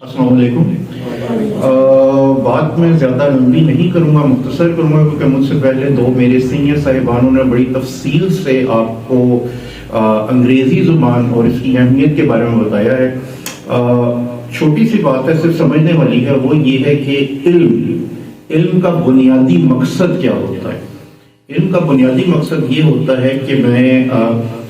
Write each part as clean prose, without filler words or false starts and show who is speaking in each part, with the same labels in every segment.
Speaker 1: السلام علیکم۔ بات میں زیادہ لمبی نہیں کروں گا، مختصر کروں گا، کیونکہ مجھ سے پہلے دو میرے سینئر صاحبانوں نے بڑی تفصیل سے آپ کو انگریزی زبان اور اس کی اہمیت کے بارے میں بتایا ہے۔ چھوٹی سی بات ہے، صرف سمجھنے والی ہے، وہ یہ ہے کہ علم کا بنیادی مقصد کیا ہوتا ہے۔ علم کا بنیادی مقصد یہ ہوتا ہے کہ میں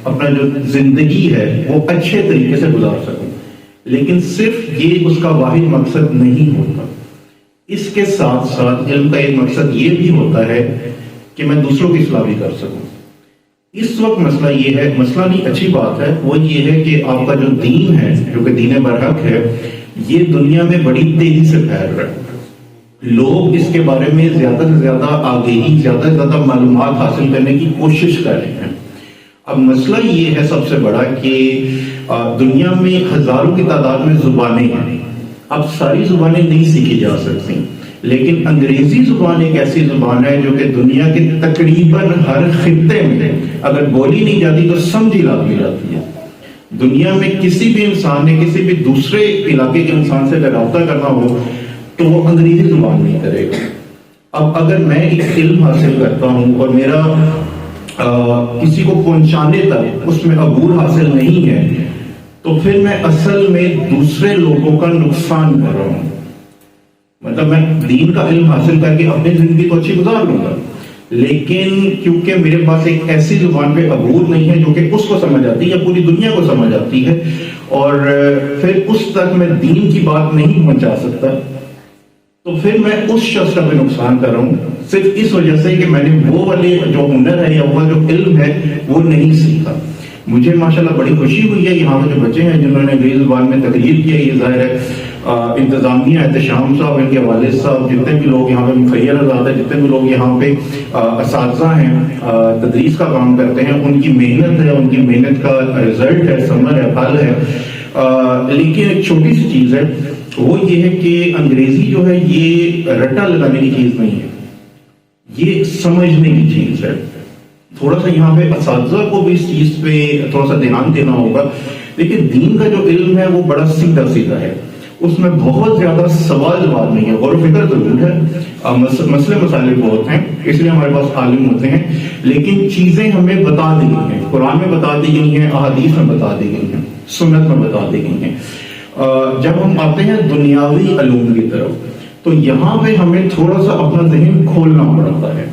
Speaker 1: اپنا جو زندگی ہے وہ اچھے طریقے سے گزار سکوں، لیکن صرف یہ اس کا واحد مقصد نہیں ہوتا۔ اس کے ساتھ ساتھ علم کا ایک مقصد یہ بھی ہوتا ہے کہ میں دوسروں کی اصلاح بھی کر سکوں۔ اس وقت مسئلہ یہ ہے، مسئلہ نہیں اچھی بات ہے، وہ یہ ہے کہ آپ کا جو دین ہے، جو کہ دین برحق ہے، یہ دنیا میں بڑی تیزی سے پھیل رہا ہے۔ لوگ اس کے بارے میں زیادہ سے زیادہ آگہی، زیادہ سے زیادہ معلومات حاصل کرنے کی کوشش کر رہے ہیں۔ اب مسئلہ یہ ہے سب سے بڑا کہ دنیا میں ہزاروں کی تعداد میں زبانیں ہیں۔ اب ساری زبانیں نہیں سیکھی جا سکتی، لیکن انگریزی زبان ایک ایسی زبان ہے جو کہ دنیا کے تقریباً ہر خطے میں اگر بولی نہیں جاتی تو سمجھی لاتی جاتی ہے۔ دنیا میں کسی بھی انسان نے کسی بھی دوسرے علاقے کے انسان سے اگر رابطہ کرنا ہو تو وہ انگریزی زبان نہیں کرے گا۔ اب اگر میں ایک علم حاصل کرتا ہوں اور میرا کسی کو پہنچانے تک اس میں عبور حاصل نہیں ہے، تو پھر میں اصل میں دوسرے لوگوں کا نقصان کر رہا ہوں۔ مطلب میں دین کا علم حاصل کر کے اپنی زندگی کو اچھی گزار لوں گا، لیکن کیونکہ میرے پاس ایک ایسی زبان پہ عبور نہیں ہے جو کہ اس کو سمجھ آتی ہے، پوری دنیا کو سمجھ آتی ہے، اور پھر اس تک میں دین کی بات نہیں پہنچا سکتا، تو پھر میں اس شخص کا بھی نقصان کر رہا ہوں، صرف اس وجہ سے کہ میں نے وہ والے جو ہنر ہے یا وہ جو علم ہے وہ نہیں سیکھا۔ مجھے ماشاءاللہ بڑی خوشی ہوئی ہے یہاں کے جو بچے ہیں جنہوں نے انگریزی زبان میں تقریر کی ہے۔ یہ ظاہر ہے انتظامیہ، احتشام صاحب، ان کے والد صاحب، جتنے بھی لوگ یہاں پہ مخیر آزاد ہے، جتنے بھی لوگ یہاں پہ اساتذہ ہیں، تدریس کا کام کرتے ہیں، ان کی محنت ہے، ان کی محنت کا رزلٹ ہے، ثمر ہے، پھل ہے۔ لیکن ایک چھوٹی سی چیز ہے، وہ یہ ہے کہ انگریزی جو ہے یہ رٹا لگانے کی چیز نہیں ہے، یہ سمجھنے کی چیز ہے۔ تھوڑا سا یہاں پہ اساتذہ کو بھی اس چیز پہ تھوڑا سا دھیان دینا ہوگا۔ لیکن دین کا جو علم ہے وہ بڑا سیدھا سیدھا ہے، اس میں بہت زیادہ سوال جواب نہیں ہے، غور و فکر ضرور ہے، مسئلے مسائل بہت ہیں، اس لیے ہمارے پاس عالم ہوتے ہیں، لیکن چیزیں ہمیں بتا دی گئی ہیں، قرآن میں بتا دی گئی ہیں، احادیث میں بتا دی گئی ہیں، سنت میں بتا دی گئی ہیں۔ جب ہم آتے ہیں دنیاوی علوم کی طرف، تو یہاں پہ ہمیں تھوڑا سا اپنا ذہن کھولنا پڑتا ہے۔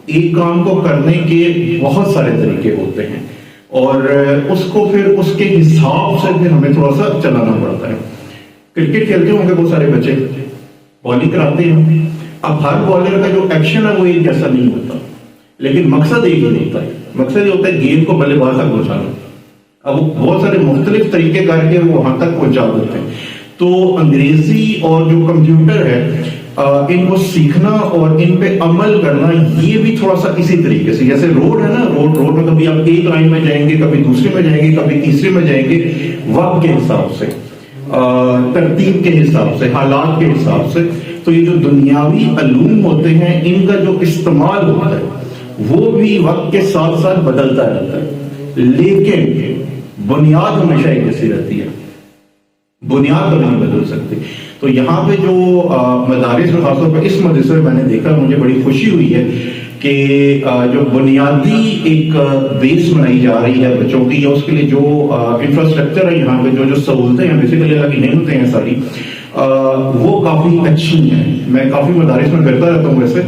Speaker 1: ایک کام کو کرنے کے بہت سارے طریقے ہوتے ہیں، اور اس کو پھر اس کے حساب سے پھر ہمیں تھوڑا سا چلانا پڑتا ہے۔ کرکٹ کھیلتے ہوں گے بہت سارے بچے، بالنگ کراتے ہیں، اب ہر بالر کا جو ایکشن ہے وہ ایک جیسا نہیں ہوتا، لیکن مقصد ایک ہی ہوتا ہے، مقصد یہ ہوتا ہے گیند کو بلے باز تک پہنچانا۔ اب وہ بہت سارے مختلف طریقے کر کے وہ وہاں تک پہنچا دیتے ہیں۔ تو انگریزی اور جو کمپیوٹر ہے، ان کو سیکھنا اور ان پہ عمل کرنا، یہ بھی تھوڑا سا اسی طریقے سے، جیسے روڈ ہے نا، روڈ میں کبھی آپ ایک لائن میں جائیں گے، کبھی دوسرے میں جائیں گے، کبھی تیسرے میں جائیں گے، وقت کے حساب سے، ترتیب کے حساب سے، حالات کے حساب سے۔ تو یہ جو دنیاوی علوم ہوتے ہیں، ان کا جو استعمال ہوتا ہے وہ بھی وقت کے ساتھ ساتھ بدلتا رہتا ہے، لیکن بنیاد ہمیشہ ایک جیسی رہتی ہے، بنیاد کبھی نہیں بدل سکتی۔ تو یہاں پہ جو مدارس میں، خاص طور پر اس مدرسے میں نے دیکھا، مجھے بڑی خوشی ہوئی ہے کہ جو بنیادی ایک بیس بنائی جا رہی ہے بچوں کی، یا اس کے لیے جو انفراسٹرکچر ہے یہاں پہ، جو سہولتیں ہیں، بیسیکلی اللہ کی نعمتیں ہیں ساری، وہ کافی اچھی ہیں۔ میں کافی مدارس میں پھرتا رہتا ہوں، ویسے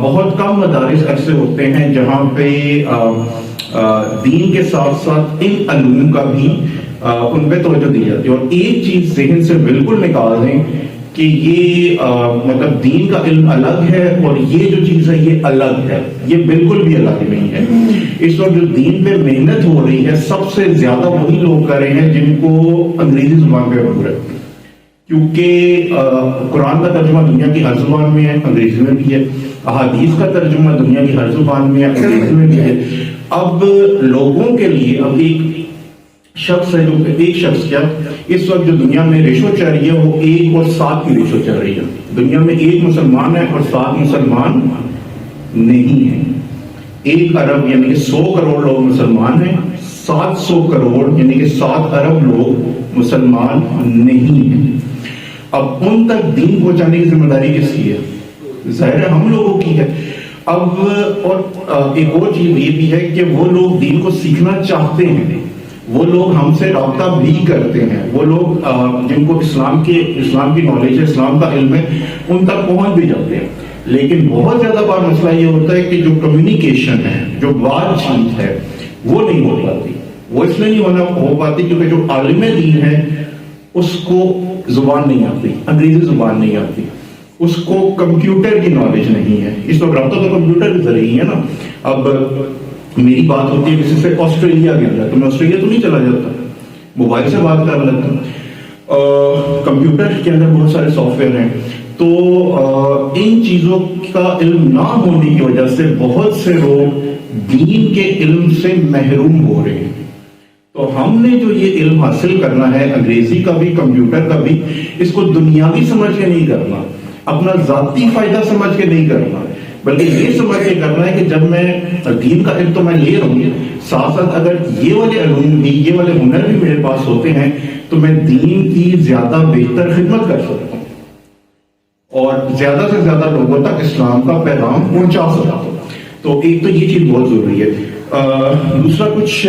Speaker 1: بہت کم مدارس ایسے ہوتے ہیں جہاں پہ دین کے ساتھ ساتھ ان علوم کا بھی ان پہ توجہ دی جاتی ہے۔ اور ایک چیز ذہن سے بالکل نکال دیں کہ یہ مطلب دین کا علم الگ ہے اور یہ جو چیز ہے یہ الگ ہے، یہ بالکل بھی الگ نہیں ہے۔ اس وقت جو دین پہ محنت ہو رہی ہے، سب سے زیادہ وہی لوگ کر رہے ہیں جن کو انگریزی زبان پہ عبور ہے، کیونکہ قرآن کا ترجمہ دنیا کی ہر زبان میں ہے، انگریزی میں بھی ہے، احادیث کا ترجمہ دنیا کی ہر زبان میں ہے، انگریزی میں بھی ہے۔ اب لوگوں کے لیے، اب ایک شخص ہے، جو ایک شخص کیا، اس وقت جو دنیا میں ریشو چل رہی ہے وہ 1 اور 7 کی ریشو چل رہی ہے۔ دنیا میں 1 مسلمان ہے اور 7 مسلمان نہیں ہیں۔ 1 ارب یعنی کہ 100 کروڑ لوگ مسلمان ہیں، 700 کروڑ یعنی کہ 7 ارب لوگ مسلمان نہیں ہیں۔ اب ان تک دین پہنچانے کی ذمہ داری کس کی ہے؟ ظاہر ہے ہم لوگوں کی ہے. اب اور ایک اور چیز یہ بھی ہے کہ وہ لوگ دین کو سیکھنا چاہتے ہیں, وہ لوگ ہم سے رابطہ بھی کرتے ہیں, وہ لوگ جن کو اسلام کی نالج ہے, اسلام کا علم ہے, ان تک پہنچ بھی جاتے ہیں. لیکن بہت زیادہ بار مسئلہ یہ ہوتا ہے کہ جو کمیونیکیشن ہے, جو بات چیت ہے, وہ نہیں ہو پاتی. وہ اس لیے نہیں ہو پاتی کیونکہ جو عالم دین ہے اس کو زبان نہیں آتی, انگریزی زبان نہیں آتی, اس کو کمپیوٹر کی نالج نہیں ہے. اس وقت رابطہ تو کمپیوٹر کے ذریعے ہی ہے نا. اب میری بات ہوتی ہے کسی سے آسٹریلیا کے اندر, تو میں آسٹریلیا تو نہیں چلا جاتا, موبائل سے بات کر لیتا ہوں. کمپیوٹر کے اندر بہت سارے سافٹ ویئر ہیں, تو ان چیزوں کا علم نہ ہونے کی وجہ سے بہت سے لوگ دین کے علم سے محروم ہو رہے ہیں. تو ہم نے جو یہ علم حاصل کرنا ہے, انگریزی کا بھی کمپیوٹر کا بھی, اس کو دنیاوی سمجھ کے نہیں کرنا, اپنا ذاتی فائدہ سمجھ کے نہیں کرنا, بلکہ یہ سمجھ کے کرنا ہے کہ جب میں دین کا علم تو میں لے رہا ہوں, ساتھ ساتھ اگر یہ والے علوم بھی, یہ والے ہنر بھی میرے پاس ہوتے ہیں تو میں دین کی زیادہ بہتر خدمت کر سکتا ہوں اور زیادہ سے زیادہ لوگوں تک اسلام کا پیغام پہنچا سکتا ہوں. تو ایک تو یہ چیز بہت ضروری ہے. دوسرا کچھ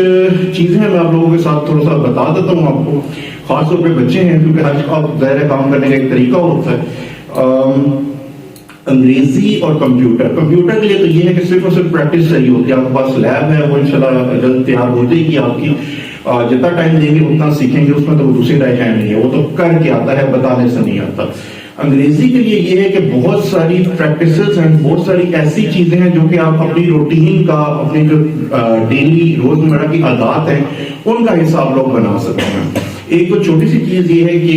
Speaker 1: چیزیں میں آپ لوگوں کے ساتھ تھوڑا سا بتا دیتا ہوں آپ کو, خاص طور پہ بچے ہیں کیونکہ آج آپ ظاہر کام کرنے کا ایک طریقہ ہوتا ہے. انگریزی اور کمپیوٹر کے لیے تو یہ ہے کہ صرف اور صرف پریکٹس چاہیے ہوتی ہے. آپ کے پاس لیب ہے, وہ انشاءاللہ جلد تیار ہو جائے گی آپ کی. جتنا ٹائم دیں گے اتنا سیکھیں گے, اس میں تو دوسری رائے نہیں ہے, وہ تو کر کے آتا ہے, بتانے سے نہیں آتا. انگریزی کے لیے یہ ہے کہ بہت ساری پریکٹسز ہیں, بہت ساری ایسی چیزیں ہیں جو کہ آپ اپنی روٹین کا, اپنی جو ڈیلی روزمرہ کی عادات ہیں ان کا حصہ آپ لوگ بنا سکتے ہیں. ایک تو چھوٹی سی چیز یہ ہے کہ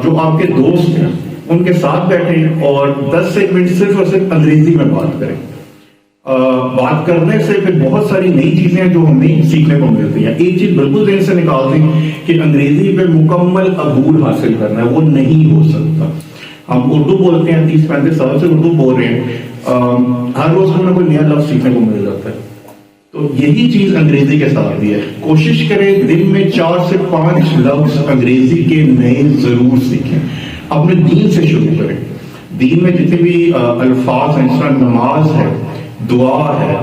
Speaker 1: جو آپ کے دوست ہیں ان کے ساتھ بیٹھیں اور 10 سے منٹ صرف اور صرف انگریزی میں بات کریں. بات کرنے سے پھر بہت ساری نئی چیزیں ہیں جو ہمیں سیکھنے کو ملتی ہیں. ایک چیز بالکل ذہن سے نکال دیں کہ انگریزی پہ مکمل عبور حاصل کرنا ہے, وہ نہیں ہو سکتا. ہم اردو بولتے ہیں, 30-35 سال سے اردو بول رہے ہیں, ہر روز ہمیں کوئی نیا لفظ سیکھنے کو مل جاتا ہے. تو یہی چیز انگریزی کے ساتھ بھی ہے. کوشش کریں دن میں 4 سے 5 لفظ انگریزی کے نئے ضرور سیکھیں. اپنے دین سے شروع کریں. دین میں جتنے بھی الفاظ ہیں, اس طرح نماز ہے, دعا ہے,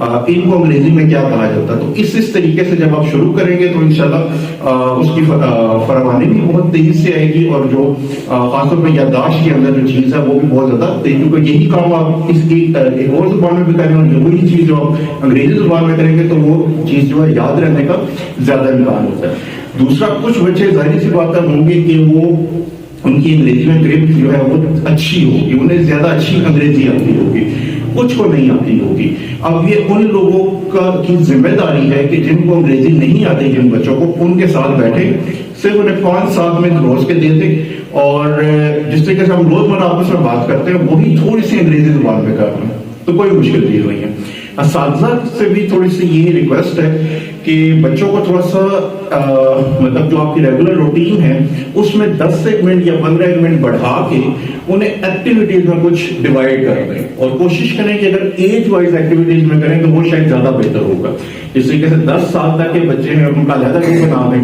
Speaker 1: ان کو انگریزی میں کیا کہا جاتا ہے. تو اس طریقے سے جب آپ شروع کریں گے تو انشاءاللہ اس کی فراوانی بھی بہت تیزی سے آئے گی, اور جو خاص طور پہ یادداشت کے اندر جو چیز ہے وہ بھی بہت زیادہ تیز, کیونکہ یہی کام آپ اس کی ایک اور زبان میں بھی کریں اور وہی چیز جو آپ انگریزی زبان میں کریں گے تو وہ چیز جو ہے یاد رہنے کا زیادہ امکان ہوتا ہے. دوسرا, کچھ بچے ظاہر سی بات ہوں گے کہ وہ ان کی انگریزی میں گرپ جو ہے وہ اچھی ہوگی, انہیں زیادہ اچھی انگریزی آتی ہوگی, کچھ کو نہیں آتی ہوگی. اب یہ ان لوگوں کی ذمہ داری ہے کہ جن کو انگریزی نہیں آتی, جن بچوں کو, ان کے ساتھ بیٹھے, صرف انہیں 5-7 منٹ روز کے دے دیں, اور جس طریقے سے ہم روزمرہ آپس میں بات کرتے ہیں وہی تھوڑی سی انگریزی زبان میں کر رہے ہیں, تو کوئی مشکل چیز نہیں ہے. اساتذہ سے بھی تھوڑی سی یہ ریکویسٹ ہے کہ بچوں کو تھوڑا سا مطلب جو آپ کی ریگولر روٹین ہے اس میں 10 منٹ یا 15 منٹ بڑھا کے انہیں ایکٹیویٹیز میں کچھ ڈیوائڈ کر دیں, اور کوشش کریں کہ اگر ایج وائز ایکٹیویٹیز میں کریں تو وہ شاید زیادہ بہتر ہوگا. جس طریقے سے 10 سال تک کے بچے ہیں ان کا علیحدہ گروپ بنا دیں,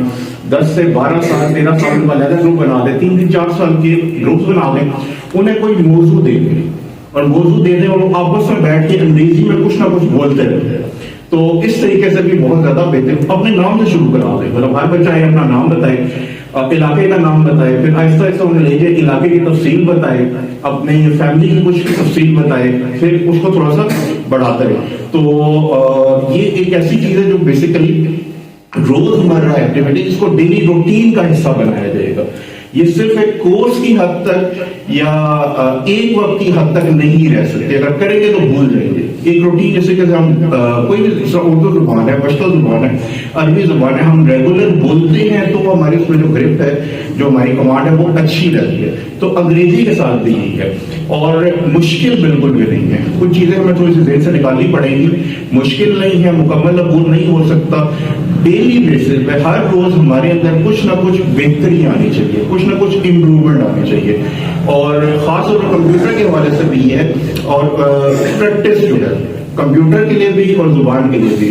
Speaker 1: 10 سے 12 سال 13 سال کا علیحدہ گروپ بنا دیں, 3-4 سال کے گروپس بنا دیں, انہیں کوئی موضوع دے دیں اور موضوع دے دیں اور وہ آپس میں بیٹھ کے انگریزی میں کچھ نہ کچھ بولتے رہتے ہیں. تو اس طریقے سے بھی بہت زیادہ بہتر. اپنے نام سے شروع کرا دیں, مطلب ہر بچہ ہے اپنا نام بتائے, علاقے کا نام بتائے, پھر آہستہ آہستہ انہیں لے جائے علاقے کی تفصیل بتائے, اپنے فیملی کی کچھ تفصیل بتائے, پھر اس کو تھوڑا سا بڑھاتا رہے. تو یہ ایک ایسی چیز ہے جو بیسیکلی روزمرہ ایکٹیویٹی, اس کو ڈیلی روٹین کا حصہ بنایا جائے گا. یہ صرف ایک کورس کی حد تک یا ایک وقت کی حد تک نہیں رہ سکتے, اگر کریں گے تو بھول جائیں گے. ایک روٹین جیسے کہ ہم کوئی بھی اردو زبان ہے, پشتو زبان ہے, عربی زبان ہے, ہم ریگولر بولتے ہیں تو ہماری اس میں جو گرفت ہے, جو ہماری کمانڈ ہے وہ اچھی رہتی ہے. تو انگریزی کے ساتھ بھی یہی ہے, اور مشکل بالکل بھی نہیں ہے. کچھ چیزیں ہمیں تھوڑی سی ذہن سے نکالنی پڑیں گی, مشکل نہیں ہے, مکمل عبور نہیں ہو سکتا. ڈیلی بیسس پہ ہر روز ہمارے اندر کچھ نہ کچھ بہتری آنی چاہیے, کچھ نہ کچھ امپروومنٹ آنی چاہیے. اور خاص طور پر کمپیوٹر کے حوالے سے بھی ہے, اور پریکٹس جو ہے کمپیوٹر کے لیے بھی اور زبان کے لیے بھی